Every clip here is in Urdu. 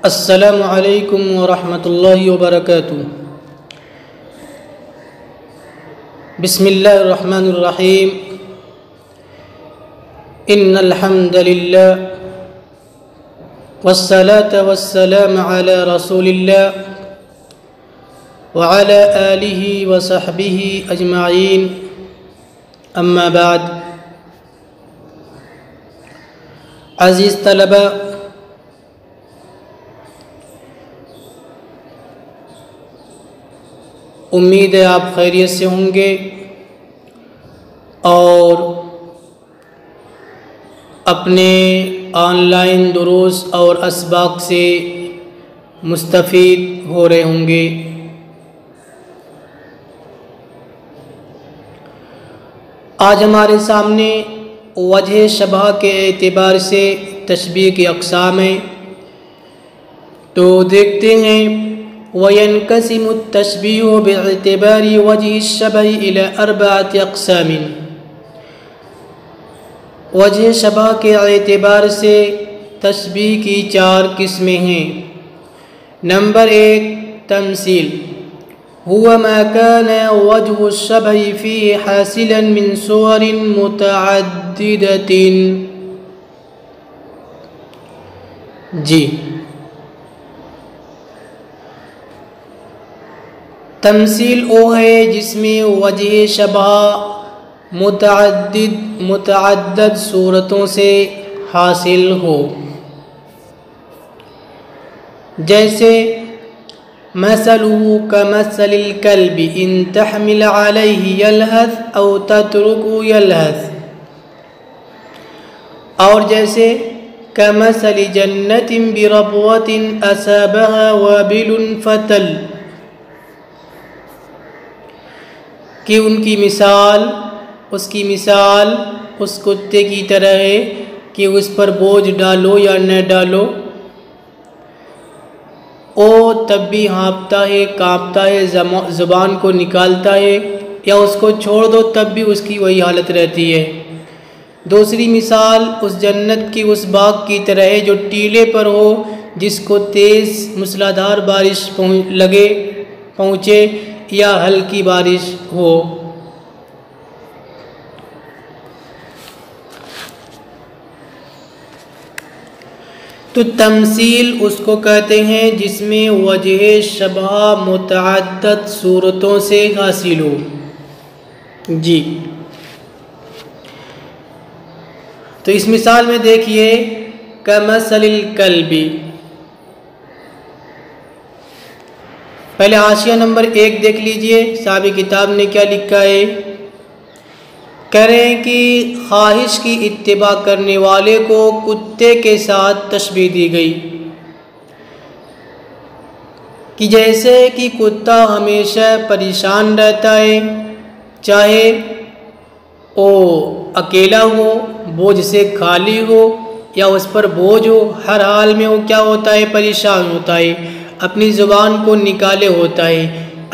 السلام علیکم ورحمۃ اللہ وبرکاتہ۔ بسم اللہ الرحمن الرحیم۔ ان الحمد للہ والصلاة والسلام علی رسول اللہ وعلی آلہ وصحبہ اجمعین، اما بعد۔ عزیز طلبہ، امید ہے آپ خیریت سے ہوں گے اور اپنے آن لائن دروس اور اسباق سے مستفید ہو رہے ہوں گے۔ آج ہمارے سامنے وجہ شبہ کے اعتبار سے تشبیہ کی اقسام ہیں، تو دیکھتے ہیں۔ وَيَنْقَسِمُ التَّشْبِيهُ بِاعْتِبَارِ وَجْهِ الشَّبَهِ إِلَى أَرْبَعَةِ أَقْسَامٍ۔ وجہ شبہ کے اعتبار سے تشبیہ کی 4 قسمیں ہیں۔ نمبر 1، تمثیل، هو ما كان وجه الشبه فيه حاصلا من صور متعددة۔ جی، تمثیل وہ ہے جس میں وجہ شبہ متعدد صورتوں سے حاصل ہو، جیسے مثلہ کمثل الکلب ان تحمل علیہ یلہث او تترکہ یلہث، اور جیسے کمثل جنۃ بربوۃ اصابها وابل فتل، کہ اس کی مثال اس کتے کی طرح ہے کہ اس پر بوجھ ڈالو یا نہ ڈالو، وہ تب بھی ہانپتا ہے، کانپتا ہے، زبان کو نکالتا ہے، یا اس کو چھوڑ دو تب بھی اس کی وہی حالت رہتی ہے۔ دوسری مثال اس جنت کی اس باغ کی طرح ہے جو ٹیلے پر ہو، جس کو تیز موسلادھار بارش پہنچے یا ہلکی بارش ہو۔ تو تمثیل اس کو کہتے ہیں جس میں وجہ شبہ متعدد صورتوں سے حاصل ہو۔ جی، تو اس مثال میں دیکھیے، کمثل الکلب، پہلے حاشیہ نمبر 1 دیکھ لیجئے، صاحب کتاب نے کیا لکھا ہے۔ کہہ رہے ہیں کہ خواہش کی اتباع کرنے والے کو کتے کے ساتھ تشبیہ دی گئی، کہ جیسے کہ کتا ہمیشہ پریشان رہتا ہے، چاہے وہ اکیلا ہو، بوجھ سے خالی ہو یا اس پر بوجھ ہو، ہر حال میں وہ کیا ہوتا ہے؟ پریشان ہوتا ہے، اپنی زبان کو نکالے ہوتا ہے۔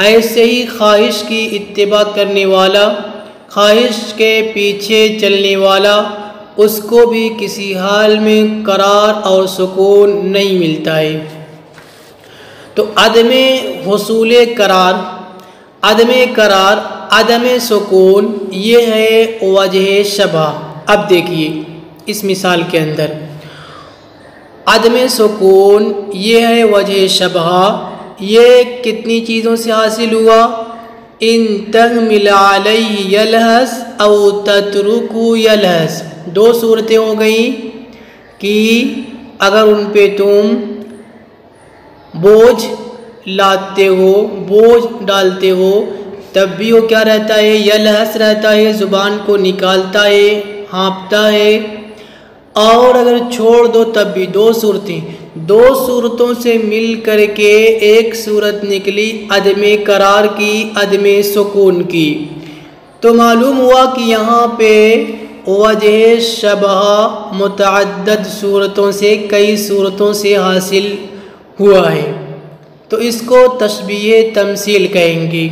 ایسے ہی خواہش کی اتباع کرنے والا، خواہش کے پیچھے چلنے والا، اس کو بھی کسی حال میں قرار اور سکون نہیں ملتا ہے۔ تو عدم حصول قرار، عدم سکون، یہ ہے وجہ شبہ۔ اب دیکھیے اس مثال کے اندر، عدم سکون یہ ہے وجہ شبہ، یہ کتنی چیزوں سے حاصل ہوا؟ ان تحمل علیہ یلہث او تترکہ یلہث، 2 صورتیں ہو گئیں کہ اگر ان پہ تم بوجھ لاتے ہو، بوجھ ڈالتے ہو، تب بھی وہ کیا رہتا ہے؟ یلہث رہتا ہے، زبان کو نکالتا ہے، ہانپتا ہے، اور اگر چھوڑ دو تب بھی 2 صورتیں، 2 صورتوں سے مل کر کے ایک صورت نکلی عدم قرار کی، عدم سکون کی۔ تو معلوم ہوا کہ یہاں پہ وجہ شبہ متعدد صورتوں سے، کئی صورتوں سے حاصل ہوا ہے۔ تو اس کو تشبیہ تمثیل کہیں گے۔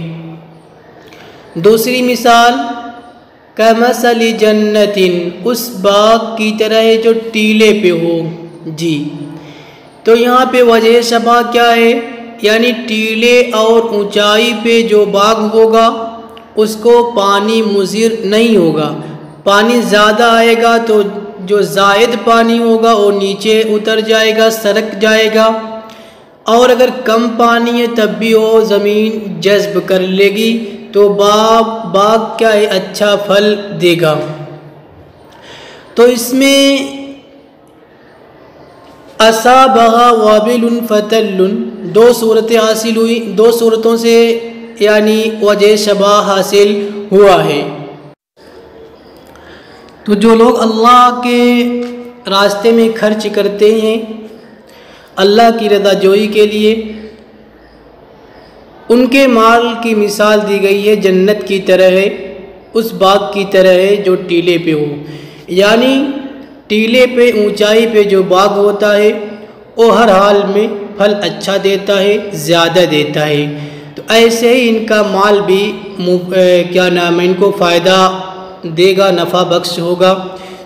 دوسری مثال کمثل جنت، اس باغ کی طرح ہے جو ٹیلے پہ ہو۔ جی تو یہاں پہ وجہ شبہ کیا ہے؟ یعنی ٹیلے اور اونچائی پہ جو باغ ہوگا اس کو پانی مضر نہیں ہوگا، پانی زیادہ آئے گا تو جو زائد پانی ہوگا وہ نیچے اتر جائے گا، سرک جائے گا، اور اگر کم پانی ہے تب بھی وہ زمین جذب کر لے گی تو باغ کیا ہے؟ اچھا پھل دے گا۔ تو اس میں اصابہا وابل فتل، دو صورتیں حاصل ہوئی، دو صورتوں سے یعنی وجہ شبہ حاصل ہوا ہے۔ تو جو لوگ اللہ کے راستے میں خرچ کرتے ہیں اللہ کی رضا جوئی کے لیے، ان کے مال کی مثال دی گئی ہے جنت کی طرح ہے، اس باغ کی طرح ہے جو ٹیلے پہ ہو، یعنی ٹیلے پہ اونچائی پہ جو باغ ہوتا ہے وہ ہر حال میں پھل اچھا دیتا ہے، زیادہ دیتا ہے۔ تو ایسے ہی ان کا مال بھی ان کو فائدہ دے گا، نفع بخش ہوگا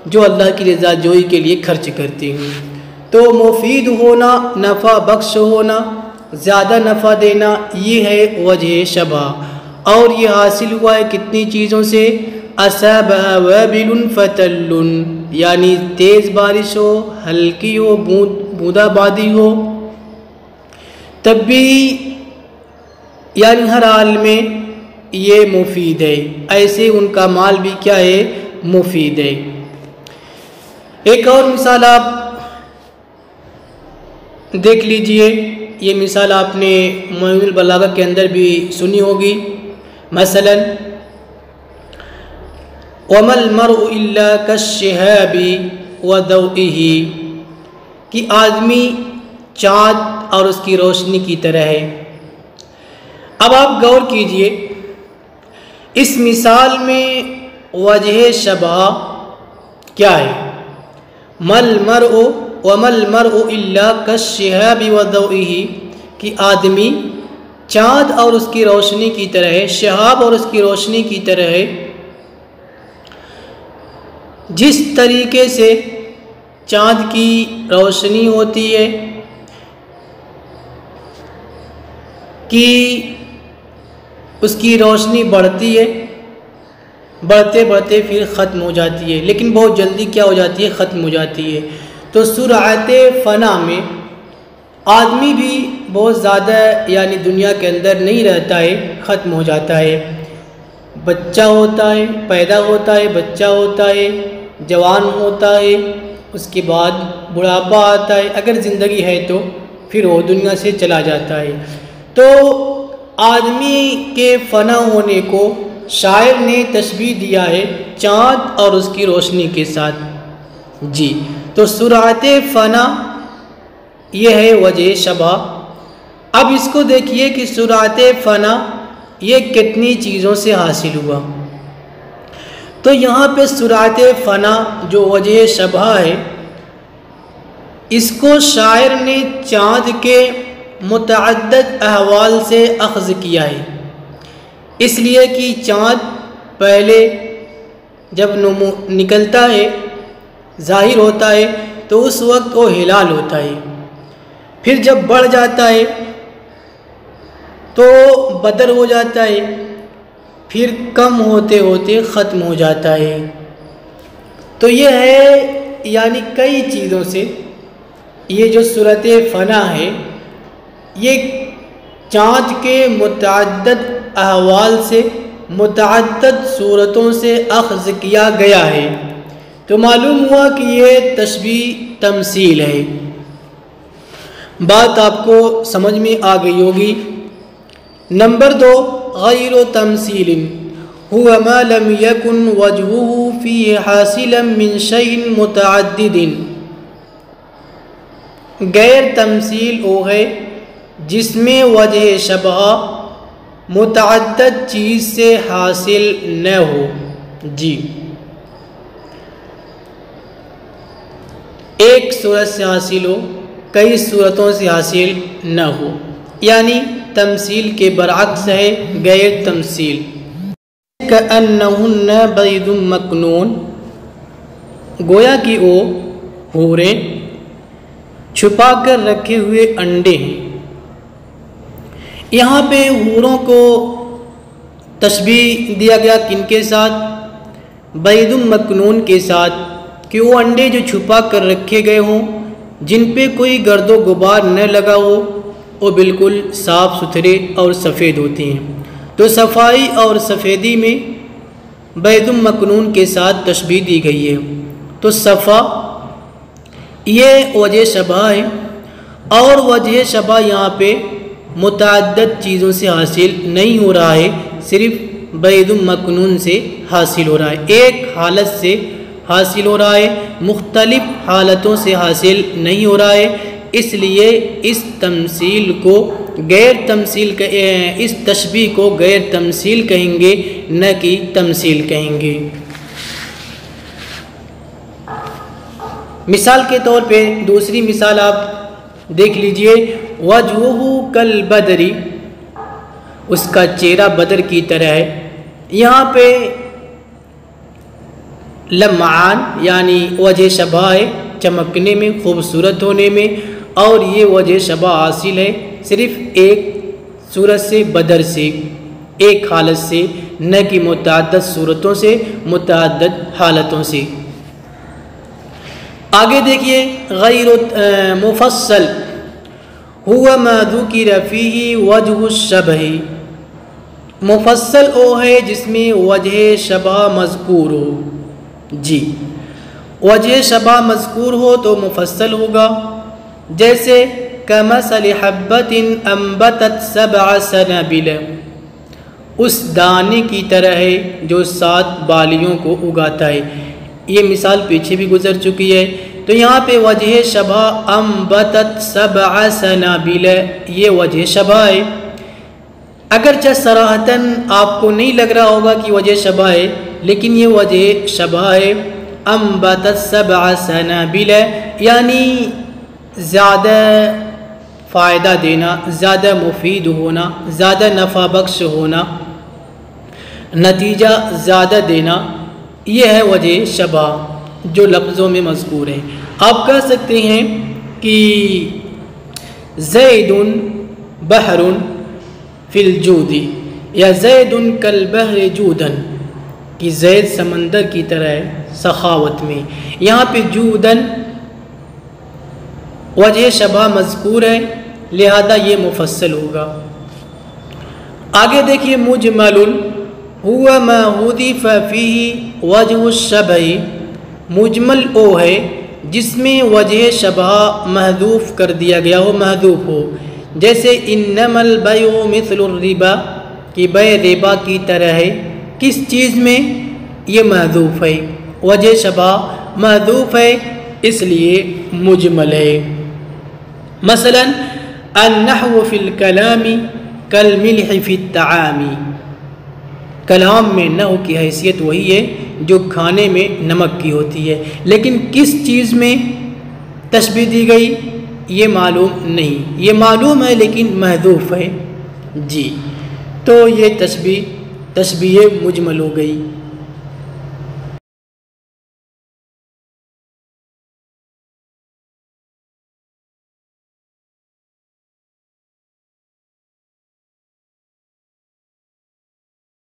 جو اللہ کی رضا جوئی کے لیے خرچ کرتے ہیں۔ تو مفید ہونا، نفع بخش ہونا، زیادہ نفع دینا، یہ ہے وجہ شبہ، اور یہ حاصل ہوا ہے کتنی چیزوں سے؟ اصابہا وابل فتل، یعنی تیز بارش ہو، ہلکی ہو، بوندا بادی ہو، تب بھی یعنی ہر حال میں یہ مفید ہے، ایسے ان کا مال بھی کیا ہے؟ مفید ہے۔ ایک اور مثال آپ دیکھ لیجئے، یہ مثال آپ نے معین البلاغہ کے اندر بھی سنی ہوگی، مثلا وَمَا الْمَرْءُ إِلَّا كَالشِّهَابِ وَضَوْئِهِ، کہ آدمی چاند اور اس کی روشنی کی طرح ہے۔ اب آپ غور کیجئے، اس مثال میں وجہ شبہ کیا ہے؟ وَمَا الْمَرْءُ إِلَّا كَالشِّهَابِ وَضَوْئِهِ، کہ آدمی چاند اور اس کی روشنی کی طرح ہے، شہاب اور اس کی روشنی کی طرح ہے۔ جس طریقے سے چاند کی روشنی ہوتی ہے کہ اس کی روشنی بڑھتی ہے، بڑھتے بڑھتے پھر ختم ہو جاتی ہے، لیکن بہت جلدی کیا ہو جاتی ہے؟ ختم ہو جاتی ہے۔ تو سرعت فنا میں آدمی بھی بہت زیادہ یعنی دنیا کے اندر نہیں رہتا ہے، ختم ہو جاتا ہے۔ بچہ ہوتا ہے، پیدا ہوتا ہے، بچہ ہوتا ہے، جوان ہوتا ہے، اس کے بعد بڑھاپا آتا ہے، اگر زندگی ہے تو پھر وہ دنیا سے چلا جاتا ہے۔ تو آدمی کے فنا ہونے کو شاعر نے تشبیہ دیا ہے چاند اور اس کی روشنی کے ساتھ۔ جی تو سرعت فنا یہ ہے وجہ شبہ۔ اب اس کو دیکھیے کہ سرعت فنا یہ کتنی چیزوں سے حاصل ہوا۔ تو یہاں پہ سرعت فنا جو وجہ شبہ ہے، اس کو شاعر نے چاند کے متعدد احوال سے اخذ کیا ہے، اس لیے کہ چاند پہلے جب نکلتا ہے، ظاہر ہوتا ہے، تو اس وقت وہ ہلال ہوتا ہے، پھر جب بڑھ جاتا ہے تو بدر ہو جاتا ہے، پھر کم ہوتے ہوتے ختم ہو جاتا ہے۔ تو یہ ہے یعنی کئی چیزوں سے یہ جو صورت فنا ہے یہ چاند کے متعدد احوال سے، متعدد صورتوں سے اخذ کیا گیا ہے۔ تو معلوم ہوا کہ یہ تشبیہ تمثیل ہے۔ بات آپ کو سمجھ میں آ گئی ہوگی۔ نمبر 2، غیر تمثیل هو ما لم يكن وجهه فيه حاصلا من شيء متعدد۔ غیر تمثیل وہ ہے جس میں وجہ شبہ متعدد چیز سے حاصل نہ ہو۔ جی ایک صورت سے حاصل ہو، کئی صورتوں سے حاصل نہ ہو۔ یعنی تمثیل کے برعکس ہے غیر تمثیل۔ کأنہن بید مکنون، گویا کہ وہ حوریں چھپا کر رکھے ہوئے انڈے ہیں۔ یہاں پہ حوروں کو تشبیہ دیا گیا کن کے ساتھ؟ بید مکنون کے ساتھ، کہ وہ انڈے جو چھپا کر رکھے گئے ہوں، جن پہ کوئی گرد و غبار نہ لگا ہو، وہ بالکل صاف ستھرے اور سفید ہوتے ہیں۔ تو صفائی اور سفیدی میں بید مکنون کے ساتھ تشبیہ دی گئی ہے۔ تو صفا یہ وجہ شبہ ہے، اور وجہ شبہ یہاں پہ متعدد چیزوں سے حاصل نہیں ہو رہا ہے، صرف بید مکنون سے حاصل ہو رہا ہے، ایک حالت سے حاصل ہو رہا ہے، مختلف حالتوں سے حاصل نہیں ہو رہا ہے۔ اس لیے اس تمثیل کو غیر تمثیل، اس تشبیہ کو غیر تمثیل کہیں گے، نہ کہ تمثیل کہیں گے۔ مثال کے طور پہ دوسری مثال آپ دیکھ لیجئے، وجہہ کالبدر، اس کا چہرہ بدر کی طرح ہے۔ یہاں پہ لمعان یعنی وجہ شبہ ہے، چمکنے میں، خوبصورت ہونے میں، اور یہ وجہ شبہ حاصل ہے صرف ایک صورت سے، بدر سے، ایک حالت سے، نہ کہ متعدد صورتوں سے، متعدد حالتوں سے۔ آگے دیکھیے، غیر مفصل ہوا ما ذکر فیہ وجہ الشبہ، مفصل وہ ہے جس میں وجہ شبہ مذکور ہو۔ جی، وجہ شبہ مذکور ہو تو مفصل ہوگا، جیسے کمثل حبۃ انبتت 7 سنابل، اس دانے کی طرح ہے جو 7 بالیوں کو اگاتا ہے۔ یہ مثال پیچھے بھی گزر چکی ہے۔ تو یہاں پہ وجہ شبہ انبتت 7 سنابل، یہ وجہ شبہ ہے۔ اگرچہ صراحتاً آپ کو نہیں لگ رہا ہوگا کہ وجہ شبہ ہے، لیکن یہ وجہ شبہ ہے۔ انبتت 7 سنابل یعنی زیادہ فائدہ دینا، زیادہ مفید ہونا، زیادہ نفع بخش ہونا، نتیجہ زیادہ دینا، یہ ہے وجہ شبہ جو لفظوں میں مذکور ہے۔ آپ کہہ سکتے ہیں کہ زید بحر فی الجود، یا زید کالبحر جودا، کہ زید سمندر کی طرح ہے سخاوت میں۔ یہاں پہ جودن وجہ شبہ مذکور ہے، لہذا یہ مفصل ہوگا۔ آگے دیکھیے، مجمل ہوا ما حذف فیہ وجہ الشبہ، مجمل وہ ہے جس میں وجہ شبہ محذوف کر دیا گیا ہو، محذوف ہو، جیسے انما البیع مثل الربا، کہ بیع ربا کی طرح ہے۔ کس چیز میں؟ یہ محذوف ہے، وجہ شبہ محذوف ہے، اس لیے مجمل ہے۔ مثلا النحو فی الکلام کالملح فی الطعام، کلام میں نحو کی حیثیت وہی ہے جو کھانے میں نمک کی ہوتی ہے، لیکن کس چیز میں تشبیہ دی گئی یہ معلوم نہیں، یہ معلوم ہے لیکن محذوف ہے۔ جی، تو یہ تشبیہ مجمل ہو گئی۔